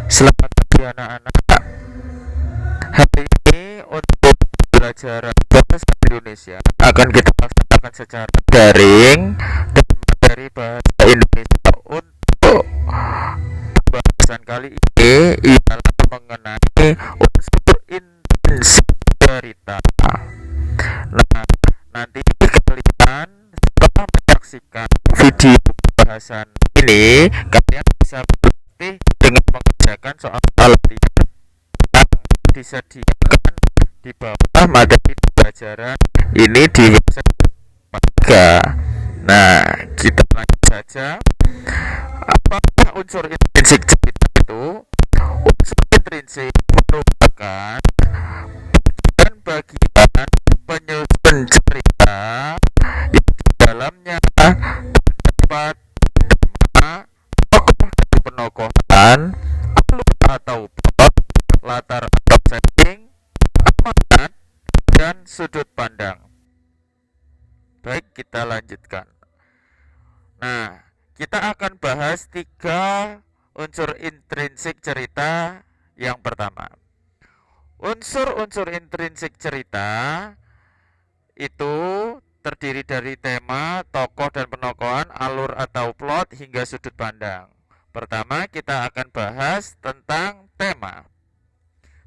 Selamat pagi anak-anak. Hari ini untuk pembelajaran bahasa Indonesia akan kita laksanakan secara daring dan materi bahasa Indonesia untuk pembahasan kali ini ialah mengenai unsur intrinsik cerita. Nah, nanti kalian setelah menyaksikan video pembahasan ini, kalian bisa berlatih dengan mengerjakan soal-soal latihan yang disediakan di bawah materi pembelajaran ini di website Paga. Nah, kita lanjut saja. Apakah unsur intrinsik cerita itu? Unsur intrinsik merupakan bagian penyusun cerita yang di dalamnya terdapat tema, tokoh dan penokohan, alur atau plot, latar atau setting, amanat, dan sudut pandang. Baik, kita lanjutkan. Nah, kita akan bahas 3 unsur intrinsik cerita. Yang pertama, unsur-unsur intrinsik cerita itu terdiri dari tema, tokoh dan penokohan, alur atau plot, hingga sudut pandang. Pertama, kita akan bahas tentang tema.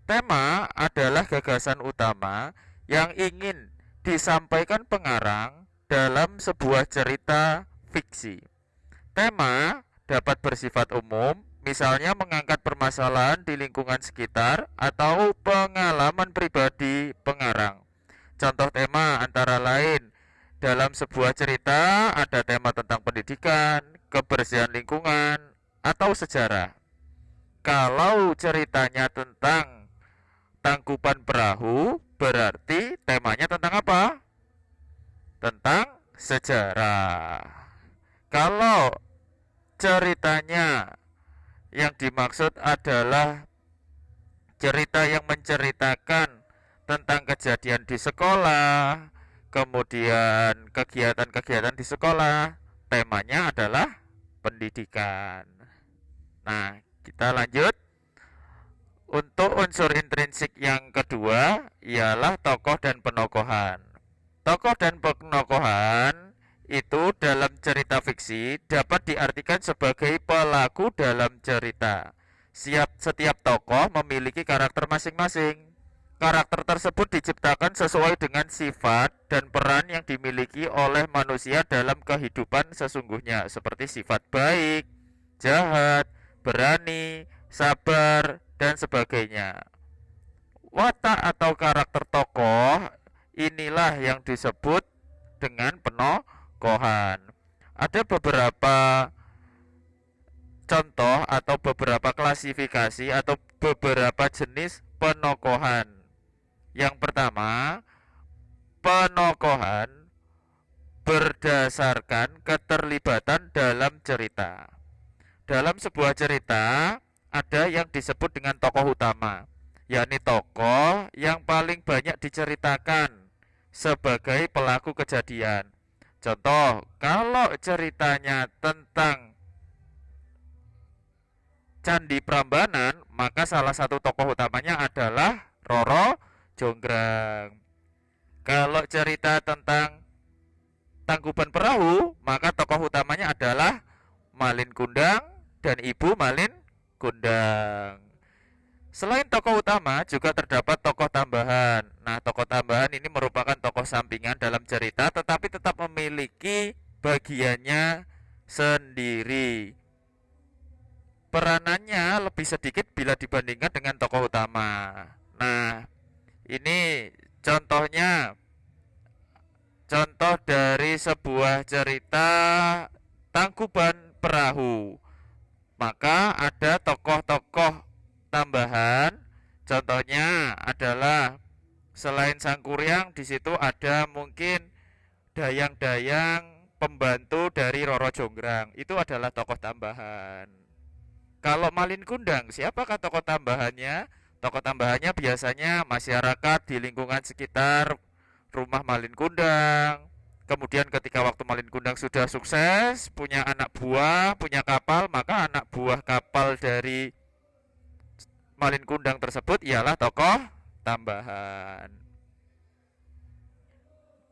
Tema adalah gagasan utama yang ingin disampaikan pengarang dalam sebuah cerita fiksi. Tema dapat bersifat umum, misalnya mengangkat permasalahan di lingkungan sekitar atau pengalaman pribadi pengarang. Contoh tema antara lain dalam sebuah cerita ada tema tentang pendidikan, kebersihan lingkungan, atau sejarah. Kalau ceritanya tentang tangkuban perahu, berarti temanya tentang apa? Tentang sejarah. Kalau ceritanya yang dimaksud adalah cerita yang menceritakan tentang kejadian di sekolah, kemudian kegiatan-kegiatan di sekolah, temanya adalah pendidikan. Nah, kita lanjut. Untuk unsur intrinsik yang kedua ialah tokoh dan penokohan. Tokoh dan penokohan itu dalam cerita fiksi dapat diartikan sebagai pelaku dalam cerita. Setiap tokoh memiliki karakter masing-masing. Karakter tersebut diciptakan sesuai dengan sifat dan peran yang dimiliki oleh manusia dalam kehidupan sesungguhnya, seperti sifat baik, jahat, berani, sabar, dan sebagainya. Watak atau karakter tokoh inilah yang disebut dengan penokohan. Ada beberapa contoh atau beberapa klasifikasi atau beberapa jenis penokohan. Yang pertama, penokohan berdasarkan keterlibatan dalam cerita. Dalam sebuah cerita ada yang disebut dengan tokoh utama, yakni tokoh yang paling banyak diceritakan sebagai pelaku kejadian. Contoh, kalau ceritanya tentang Candi Prambanan, maka salah satu tokoh utamanya adalah Roro Jonggrang. Kalau cerita tentang Tangkuban Perahu, maka tokoh utamanya adalah Malin Kundang dan Ibu Malin Kundang. Selain tokoh utama, juga terdapat tokoh tambahan. Nah, tokoh tambahan ini merupakan tokoh sampingan dalam cerita, tetapi tetap memiliki bagiannya sendiri. Peranannya lebih sedikit bila dibandingkan dengan tokoh utama. Nah, ini contohnya. Contoh dari sebuah cerita Tangkuban Perahu. Maka ada tokoh-tokoh tambahan. Contohnya adalah selain Sangkuriang, di situ ada mungkin dayang-dayang pembantu dari Roro Jonggrang. Itu adalah tokoh tambahan. Kalau Malin Kundang, siapakah tokoh tambahannya? Tokoh tambahannya biasanya masyarakat di lingkungan sekitar rumah Malin Kundang. Kemudian ketika waktu Malin Kundang sudah sukses, punya anak buah, punya kapal, maka anak buah kapal dari Malin Kundang tersebut ialah tokoh tambahan.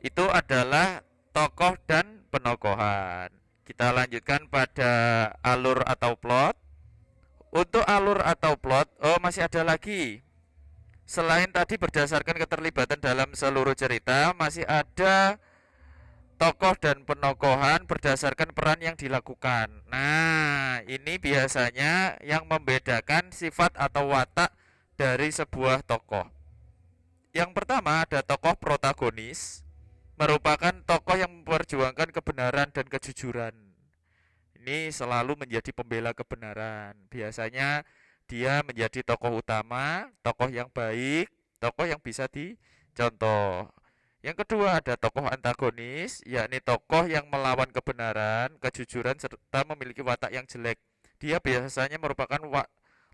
Itu adalah tokoh dan penokohan. Kita lanjutkan pada alur atau plot. Untuk alur atau plot, masih ada lagi. Selain tadi berdasarkan keterlibatan dalam seluruh cerita, masih ada tokoh dan penokohan berdasarkan peran yang dilakukan. Nah, ini biasanya yang membedakan sifat atau watak dari sebuah tokoh. Yang pertama ada tokoh protagonis, merupakan tokoh yang memperjuangkan kebenaran dan kejujuran. Ini selalu menjadi pembela kebenaran. Biasanya dia menjadi tokoh utama, tokoh yang baik, tokoh yang bisa dicontoh. Yang kedua ada tokoh antagonis, yakni tokoh yang melawan kebenaran, kejujuran, serta memiliki watak yang jelek. Dia biasanya merupakan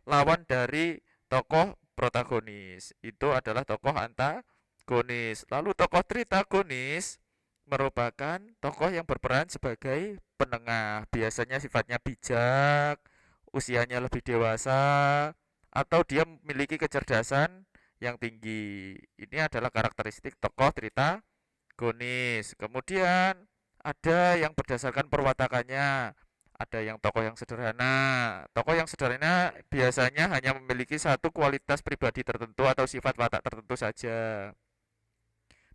lawan dari tokoh protagonis. Itu adalah tokoh antagonis. Lalu tokoh tritagonis merupakan tokoh yang berperan sebagai penengah. Biasanya sifatnya bijak, usianya lebih dewasa, atau dia memiliki kecerdasan yang tinggi. Ini adalah karakteristik tokoh tritagonis. Kemudian ada yang berdasarkan perwatakannya. Ada yang tokoh yang sederhana. Tokoh yang sederhana biasanya hanya memiliki satu kualitas pribadi tertentu atau sifat watak tertentu saja.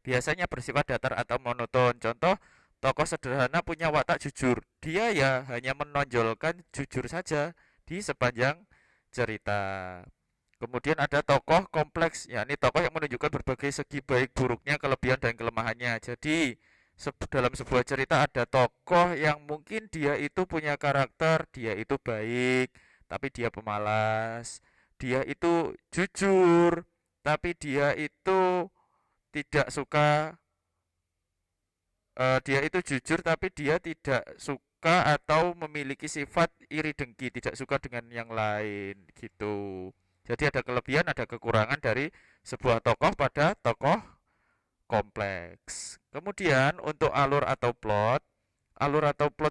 Biasanya bersifat datar atau monoton. Contoh, tokoh sederhana punya watak jujur. Dia ya hanya menonjolkan jujur saja di sepanjang cerita. Kemudian ada tokoh kompleks, yakni tokoh yang menunjukkan berbagai segi baik buruknya, kelebihan dan kelemahannya. Jadi, dalam sebuah cerita ada tokoh yang mungkin dia itu punya karakter, dia itu baik, tapi dia pemalas. Dia itu jujur, tapi dia itu tidak suka dia itu jujur tapi dia tidak suka atau memiliki sifat iri dengki, tidak suka dengan yang lain gitu. Jadi ada kelebihan, ada kekurangan dari sebuah tokoh pada tokoh kompleks. Kemudian untuk alur atau plot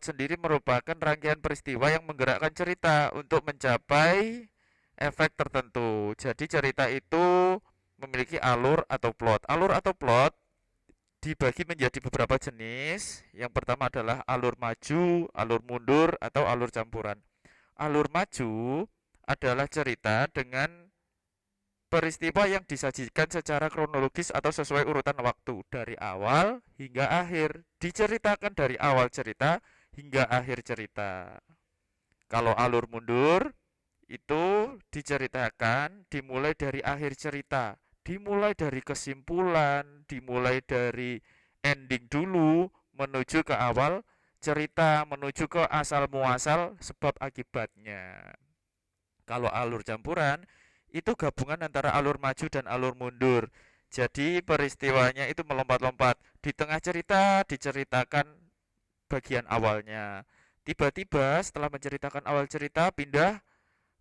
sendiri merupakan rangkaian peristiwa yang menggerakkan cerita untuk mencapai efek tertentu. Jadi cerita itu memiliki alur atau plot. Alur atau plot dibagi menjadi beberapa jenis. Yang pertama adalah alur maju, alur mundur, atau alur campuran. Alur maju adalah cerita dengan peristiwa yang disajikan secara kronologis atau sesuai urutan waktu dari awal hingga akhir. Diceritakan dari awal cerita hingga akhir cerita. Kalau alur mundur itu diceritakan dimulai dari akhir cerita, dimulai dari kesimpulan, dimulai dari ending dulu menuju ke awal cerita, menuju ke asal muasal sebab akibatnya. Kalau alur campuran itu gabungan antara alur maju dan alur mundur. Jadi peristiwanya itu melompat-lompat. Di tengah cerita diceritakan bagian awalnya. Tiba-tiba setelah menceritakan awal cerita pindah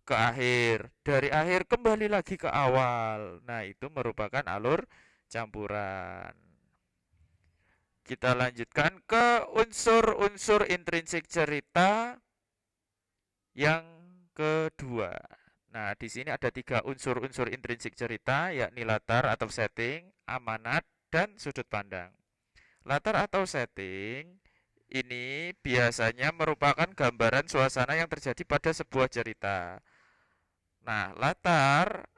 ke akhir, dari akhir kembali lagi ke awal. Nah, itu merupakan alur campuran. Kita lanjutkan ke unsur-unsur intrinsik cerita yang kedua. Nah, di sini ada 3 unsur-unsur intrinsik cerita, yakni latar atau setting, amanat, dan sudut pandang. Latar atau setting ini biasanya merupakan gambaran suasana yang terjadi pada sebuah cerita. Nah, latar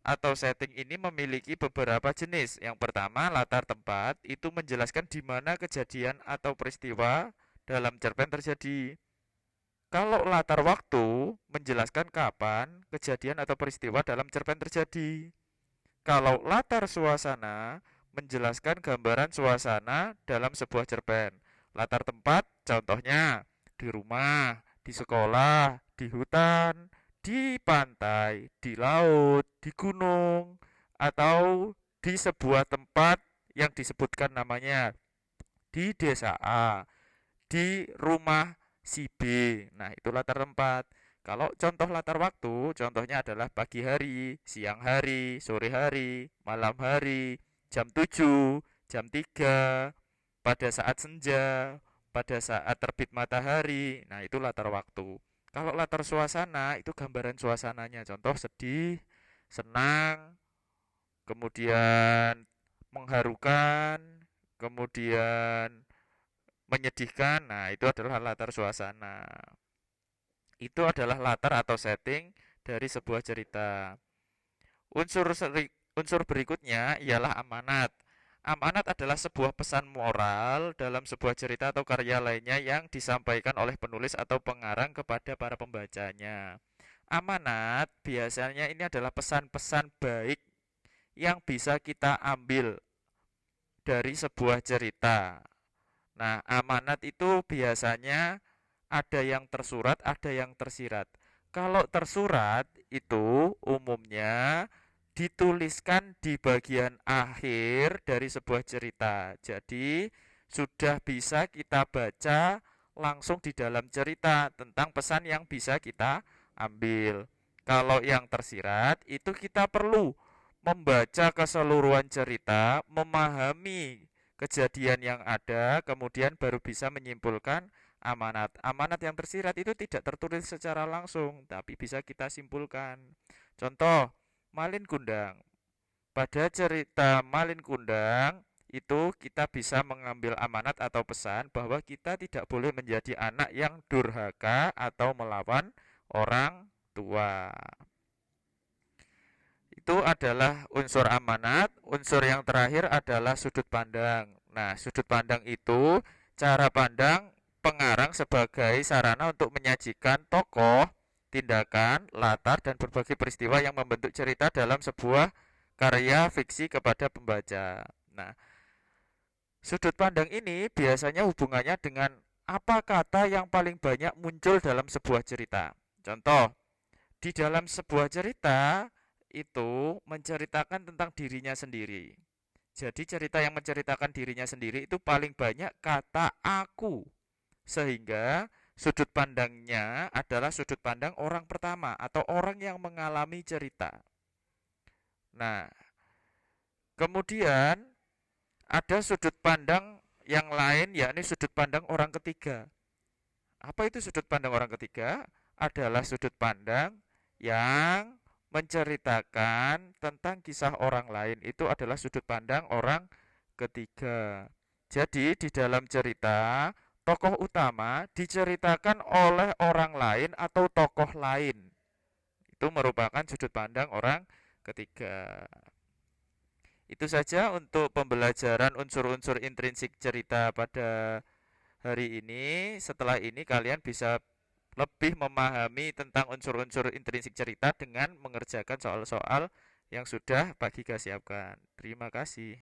atau setting ini memiliki beberapa jenis. Yang pertama, latar tempat itu menjelaskan di mana kejadian atau peristiwa dalam cerpen terjadi. Kalau latar waktu menjelaskan kapan kejadian atau peristiwa dalam cerpen terjadi. Kalau latar suasana menjelaskan gambaran suasana dalam sebuah cerpen. Latar tempat contohnya di rumah, di sekolah, di hutan, di pantai, di laut, di gunung, atau di sebuah tempat yang disebutkan namanya di desa A, di rumah si B. Nah, itu latar tempat. Kalau contoh latar waktu, contohnya adalah pagi hari, siang hari, sore hari, malam hari, jam 7, jam 3, pada saat senja, pada saat terbit matahari. Nah, itu latar waktu. Kalau latar suasana itu gambaran suasananya, contoh sedih, senang, kemudian mengharukan, kemudian menyedihkan. Nah, itu adalah latar suasana. Itu adalah latar atau setting dari sebuah cerita. Unsur berikutnya ialah amanat. Amanat adalah sebuah pesan moral dalam sebuah cerita atau karya lainnya yang disampaikan oleh penulis atau pengarang kepada para pembacanya. Amanat biasanya ini adalah pesan-pesan baik yang bisa kita ambil dari sebuah cerita. Nah, amanat itu biasanya ada yang tersurat, ada yang tersirat. Kalau tersurat itu umumnya dituliskan di bagian akhir dari sebuah cerita. Jadi, sudah bisa kita baca langsung di dalam cerita tentang pesan yang bisa kita ambil. Kalau yang tersirat itu kita perlu membaca keseluruhan cerita, memahami kejadian yang ada, kemudian baru bisa menyimpulkan amanat. Amanat yang tersirat itu tidak tertulis secara langsung, tapi bisa kita simpulkan. Contoh, Malin Kundang. Pada cerita Malin Kundang, itu kita bisa mengambil amanat atau pesan bahwa kita tidak boleh menjadi anak yang durhaka atau melawan orang tua. Itu adalah unsur amanat. Unsur yang terakhir adalah sudut pandang. Nah, sudut pandang itu cara pandang pengarang sebagai sarana untuk menyajikan tokoh, tindakan, latar, dan berbagai peristiwa yang membentuk cerita dalam sebuah karya fiksi kepada pembaca. Nah, sudut pandang ini biasanya hubungannya dengan apa kata yang paling banyak muncul dalam sebuah cerita. Contoh, di dalam sebuah cerita itu menceritakan tentang dirinya sendiri. Jadi cerita yang menceritakan dirinya sendiri itu paling banyak kata aku. Sehingga sudut pandangnya adalah sudut pandang orang pertama atau orang yang mengalami cerita. Nah, kemudian ada sudut pandang yang lain, yakni sudut pandang orang ketiga. Apa itu sudut pandang orang ketiga? Adalah sudut pandang yang menceritakan tentang kisah orang lain. Itu adalah sudut pandang orang ketiga. Jadi di dalam cerita, tokoh utama diceritakan oleh orang lain atau tokoh lain. Itu merupakan sudut pandang orang ketiga. Itu saja untuk pembelajaran unsur-unsur intrinsik cerita pada hari ini. Setelah ini kalian bisa lebih memahami tentang unsur-unsur intrinsik cerita dengan mengerjakan soal-soal yang sudah Pak Giga siapkan. Terima kasih.